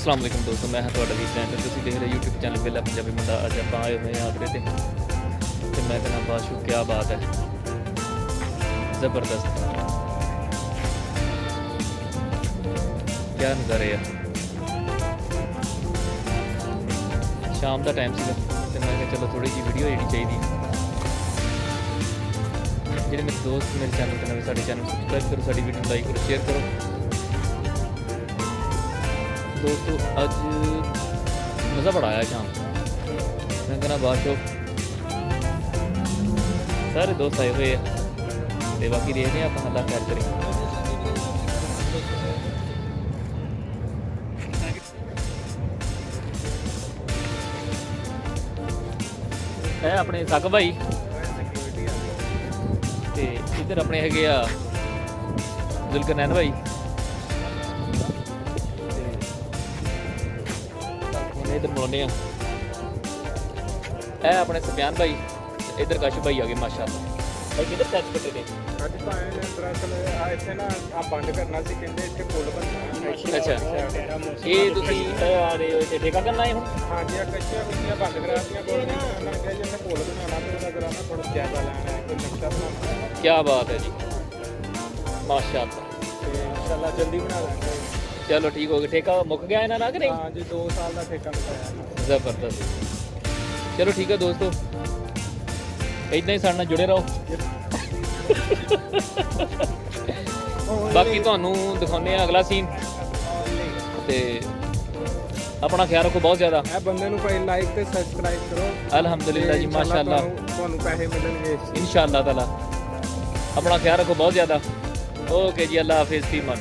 अस्सलाम वालेकुम दोस्तों, मैं ਤੁਹਾਡਾ ਵੀ ਚੈਨਲ ਤੇ ਤੁਸੀਂ ਦੇਖ ਰਹੇ YouTube ਚੈਨਲ ਪਹਿਲਾ ਪੰਜਾਬੀ ਮੁੰਡਾ। ਅੱਜ ਆਪਾਂ ਆਏ ਹੋਏ ਹਾਂ ابرے ਤੇ ਮੈਂ ਕਹਿੰਦਾ ਬਾਸ਼ੂ ਕੀ ਬਾਤ ਹੈ, ਜ਼ਬਰਦਸਤ ਕੀ ਨਜ਼ਾਰੇ ਆ। ਸ਼ਾਮ ਦਾ ਟਾਈਮ ਸੀਗਾ ਤੇ ਮੈਂ ਕਿਹਾ ਚਲੋ ਥੋੜੀ ਜਿਹੀ ਵੀਡੀਓ ਜਿਹੜੀ ਚਾਹੀਦੀ। ਜਿਹੜੇ ਮੇਰੇ ਦੋਸਤ ਮੇਰੇ ਚੈਨਲ ਤੇ ਨਵੇਂ, ਸਾਡੇ ਚੈਨਲ ਸਬਸਕ੍ਰਾइब करो, साड़ी वीडियो लाइक करो, शेयर करो। दोस्तों अज मज़ा बड़ा आया शाम, मैं कहना बादशाह सारे दोस्त आए हुए हैं, बाकी देखते हैं आप अल्लाह खैर करें। है अपने सक भाई ते इधर अपने है जुलकरनैन भाई, इधर मुड़ने है अपने सफियान भाई, इधर काशिफ भाई आ गए माशाअल्लाह। भाई किधर सैर कटे थे? अच्छा ये तुसी आ रहे हो इत्थे ठेका करना है हुण? हां जी, कच्चियां कुच्चियां बंद करा दियां गोलियां, उन्होंने कहा जी इत्थे पुल बनाना ते ओदा जरा थोड़ा जायजा लेना है, कोई नक्शा बनाना। क्या बात है जी, माशाअल्लाह, इंशाल्लाह जल्दी बना देंगे। चलो ठीक हो गया, ठेका मुक गया इन्हां ना कि नहीं? हाँ जी, 2 साल का ठेका मुकाया, जबरदस्त। चलो ठीक है दोस्तों, इतना ही साडे नाल जुड़े रहो। बाकी तुहानू दिखाने अगला सीन ते अपना ख्याल रखो बहुत ज़्यादा। बंदे नू भाई लाइक ते सब्सक्राइब करो। अल्हम्दुलिल्लाह जी, माशाअल्लाह, तुहानू पैसे मिलणगे इंशाअल्लाह ताला। अपना ख्याल रखो बहुत ज़्यादा। ओके जी, अल्लाह हाफिज़, फी मन।